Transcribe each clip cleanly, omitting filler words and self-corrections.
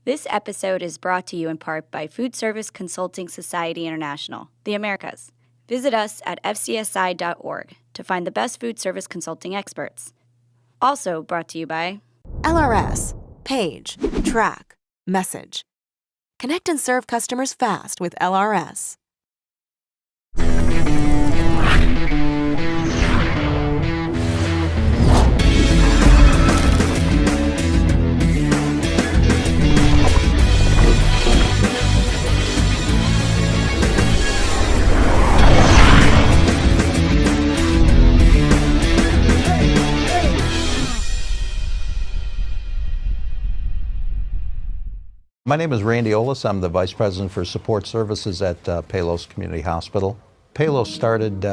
This episode is brought to you in part by Foodservice Consulting Society International, The Americas. Visit us at FCSI.org to find the best food service consulting experts. Also brought to you by LRS, Page, Track, Message. Connect and serve customers fast with LRS. My name is Randy Oles. I'm the Vice President for Support Services at Palos Community Hospital. Palos started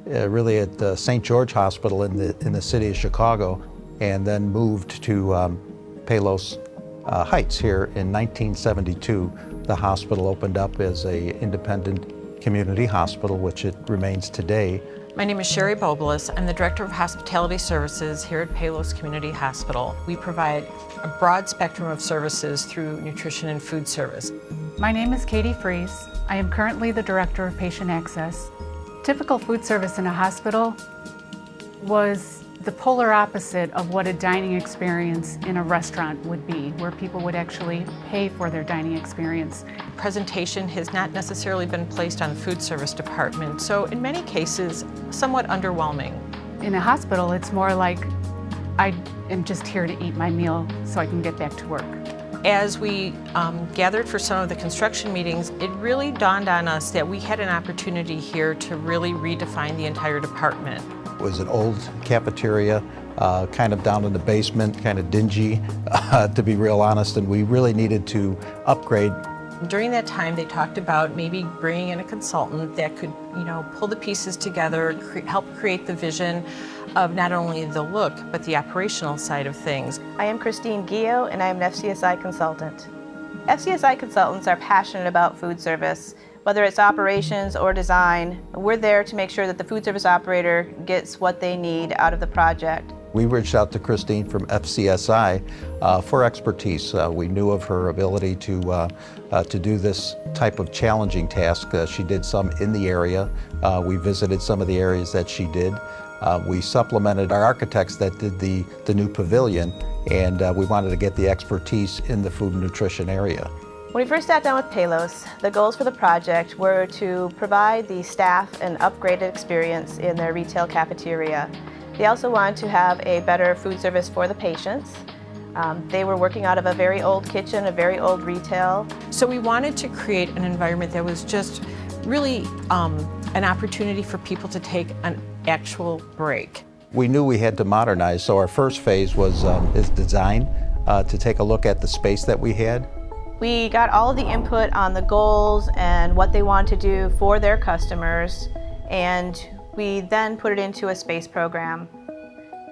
really at St. George Hospital in the city of Chicago, and then moved to Palos Heights here in 1972. The hospital opened up as an independent community hospital, which it remains today. My name is Cheri Boublis. I'm the Director of Hospitality Services here at Palos Community Hospital. We provide a broad spectrum of services through nutrition and food service. My name is Katie Freese. I am currently the Director of Patient Access. Typical food service in a hospital was the polar opposite of what a dining experience in a restaurant would be, where people would actually pay for their dining experience. Presentation has not necessarily been placed on the food service department, so in many cases, somewhat underwhelming. In a hospital, it's more like, I am just here to eat my meal so I can get back to work. As we gathered for some of the construction meetings, it really dawned on us that we had an opportunity here to really redefine the entire department. It was an old cafeteria, kind of down in the basement, kind of dingy, to be real honest, and we really needed to upgrade. During that time, they talked about maybe bringing in a consultant that could, pull the pieces together, help create the vision of not only the look, but the operational side of things. I am Christine Guyott, and I am an FCSI consultant. FCSI consultants are passionate about food service. Whether it's operations or design, we're there to make sure that the food service operator gets what they need out of the project. We reached out to Christine from FCSI for expertise. We knew of her ability to do this type of challenging task. She did some in the area. We visited some of the areas that she did. We supplemented our architects that did the new pavilion, and we wanted to get the expertise in the food and nutrition area. When we first sat down with Palos, the goals for the project were to provide the staff an upgraded experience in their retail cafeteria. They also wanted to have a better food service for the patients. They were working out of a very old kitchen, a very old retail. So we wanted to create an environment that was just really an opportunity for people to take an actual break. We knew we had to modernize, so our first phase was is design, to take a look at the space that we had. We got all of the input on the goals and what they want to do for their customers, and we then put it into a space program.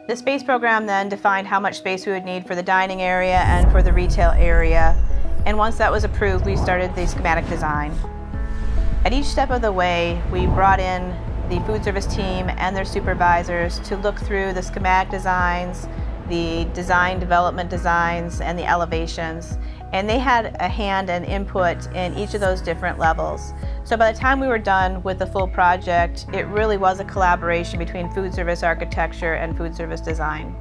The space program then defined how much space we would need for the dining area and for the retail area, and once that was approved, we started the schematic design. At each step of the way, we brought in the food service team and their supervisors to look through the schematic designs, the design development designs, and the elevations. And they had a hand and input in each of those different levels. So by the time we were done with the full project, it really was a collaboration between food service architecture and food service design.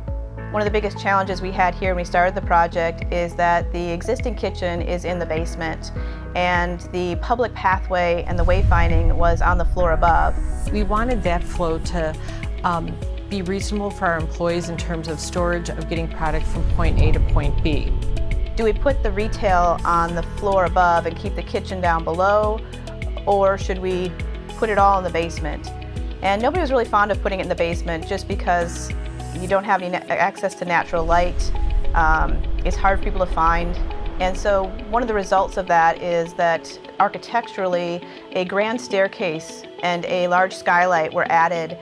One of the biggest challenges we had here when we started the project is that the existing kitchen is in the basement, and the public pathway and the wayfinding was on the floor above. We wanted that flow to be reasonable for our employees in terms of storage of getting product from point A to point B. Do we put the retail on the floor above and keep the kitchen down below, or should we put it all in the basement? And nobody was really fond of putting it in the basement just because you don't have any access to natural light. It's hard for people to find. And so one of the results of that is that architecturally, a grand staircase and a large skylight were added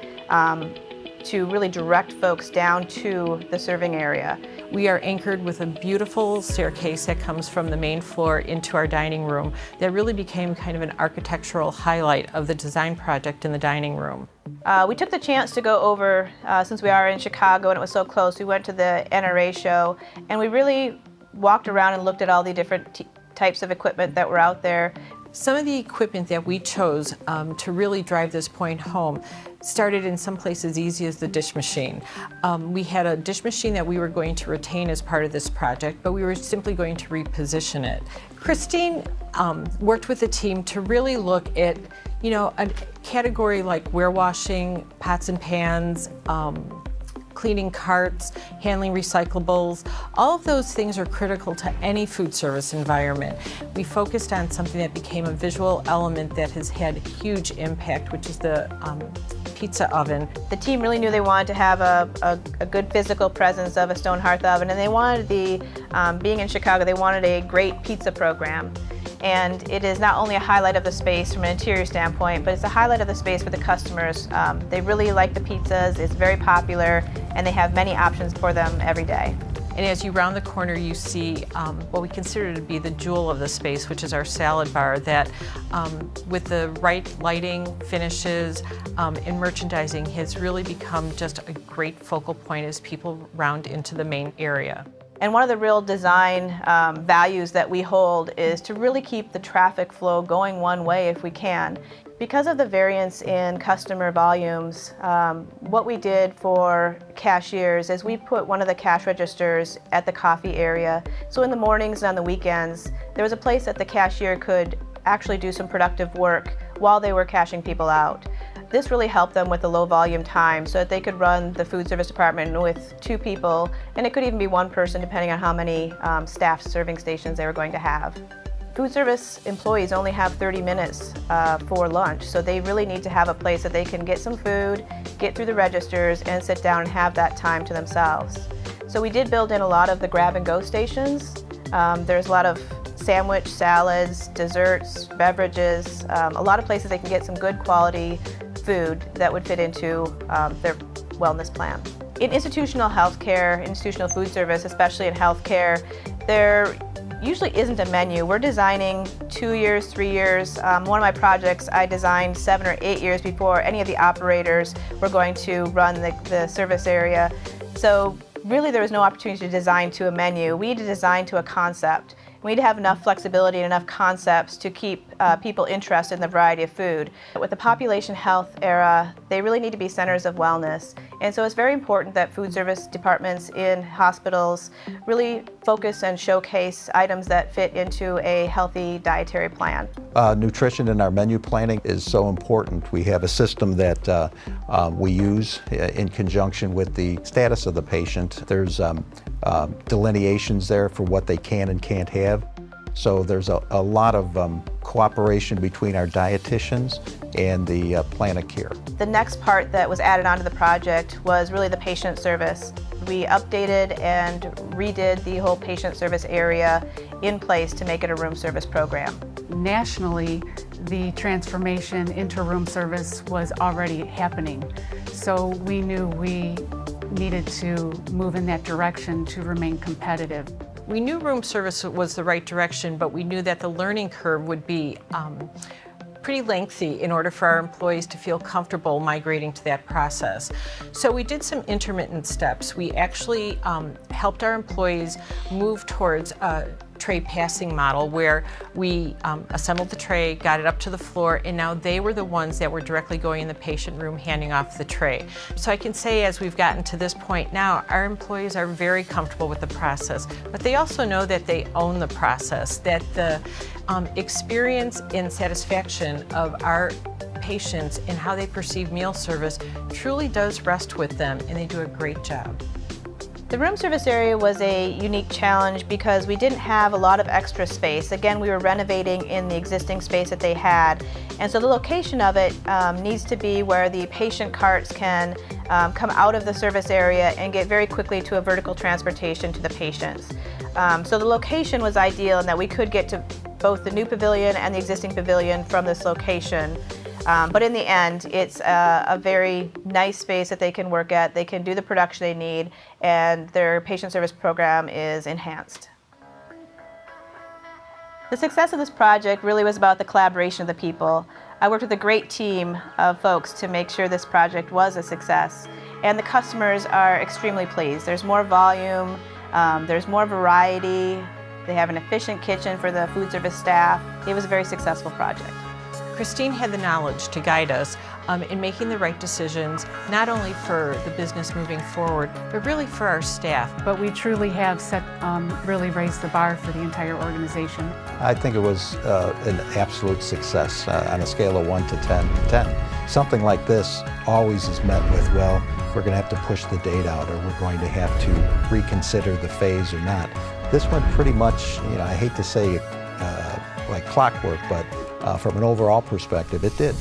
to really direct folks down to the serving area. We are anchored with a beautiful staircase that comes from the main floor into our dining room that really became kind of an architectural highlight of the design project in the dining room. We took the chance to go over, since we are in Chicago and it was so close, we went to the NRA show, and we really walked around and looked at all the different types of equipment that were out there. Some of the equipment that we chose to really drive this point home started in some places easy as the dish machine. We had a dish machine that we were going to retain as part of this project, but we were simply going to reposition it. Christine worked with the team to really look at, a category like warewashing, pots and pans, cleaning carts, handling recyclables. All of those things are critical to any food service environment. We focused on something that became a visual element that has had huge impact, which is the pizza oven. The team really knew they wanted to have a good physical presence of a stone hearth oven, and they wanted being in Chicago, they wanted a great pizza program. And it is not only a highlight of the space from an interior standpoint, but it's a highlight of the space for the customers. They really like the pizzas, it's very popular, and they have many options for them every day. And as you round the corner, you see what we consider to be the jewel of the space, which is our salad bar that, with the right lighting, finishes, and merchandising, has really become just a great focal point as people round into the main area. And one of the real design values that we hold is to really keep the traffic flow going one way if we can. Because of the variance in customer volumes, what we did for cashiers is we put one of the cash registers at the coffee area. So in the mornings and on the weekends, there was a place that the cashier could actually do some productive work while they were cashing people out. This really helped them with the low volume time so that they could run the food service department with 2 people, and it could even be 1 person depending on how many staff serving stations they were going to have. Food service employees only have 30 minutes for lunch, so they really need to have a place that they can get some food, get through the registers, and sit down and have that time to themselves. So we did build in a lot of the grab-and-go stations. There's a lot of sandwich, salads, desserts, beverages, a lot of places they can get some good quality food that would fit into their wellness plan. In institutional healthcare, institutional food service, especially in healthcare, there usually isn't a menu. We're designing 2 years, 3 years. One of my projects I designed 7 or 8 years before any of the operators were going to run the service area. So really there was no opportunity to design to a menu. We had to design to a concept. We need to have enough flexibility and enough concepts to keep people interested in the variety of food. With the population health era, they really need to be centers of wellness. And so it's very important that food service departments in hospitals really focus and showcase items that fit into a healthy dietary plan. Nutrition in our menu planning is so important. We have a system that we use in conjunction with the status of the patient. There's delineations there for what they can and can't have. So there's a lot of cooperation between our dietitians and the plan of care. The next part that was added onto the project was really the patient service. We updated and redid the whole patient service area in place to make it a room service program. Nationally, the transformation into room service was already happening. So we knew we needed to move in that direction to remain competitive. We knew room service was the right direction, but we knew that the learning curve would be pretty lengthy in order for our employees to feel comfortable migrating to that process. So we did some intermittent steps. We actually helped our employees move towards a tray passing model where we assembled the tray, got it up to the floor, and now they were the ones that were directly going in the patient room handing off the tray. So I can say as we've gotten to this point now, our employees are very comfortable with the process, but they also know that they own the process, that the experience and satisfaction of our patients and how they perceive meal service truly does rest with them, and they do a great job. The room service area was a unique challenge because we didn't have a lot of extra space. Again, we were renovating in the existing space that they had. And so the location of it needs to be where the patient carts can come out of the service area and get very quickly to a vertical transportation to the patients. So the location was ideal in that we could get to both the new pavilion and the existing pavilion from this location. But in the end, it's a very nice space that they can work at. They can do the production they need, and their patient service program is enhanced. The success of this project really was about the collaboration of the people. I worked with a great team of folks to make sure this project was a success, and the customers are extremely pleased. There's more volume. There's more variety. They have an efficient kitchen for the food service staff. It was a very successful project. Christine had the knowledge to guide us in making the right decisions, not only for the business moving forward, but really for our staff. But we truly have really raised the bar for the entire organization. I think it was an absolute success on a scale of 1 to 10. Something like this always is met with, well, we're going to have to push the date out, or we're going to have to reconsider the phase or not. This went pretty much, I hate to say like clockwork, but from an overall perspective, it did.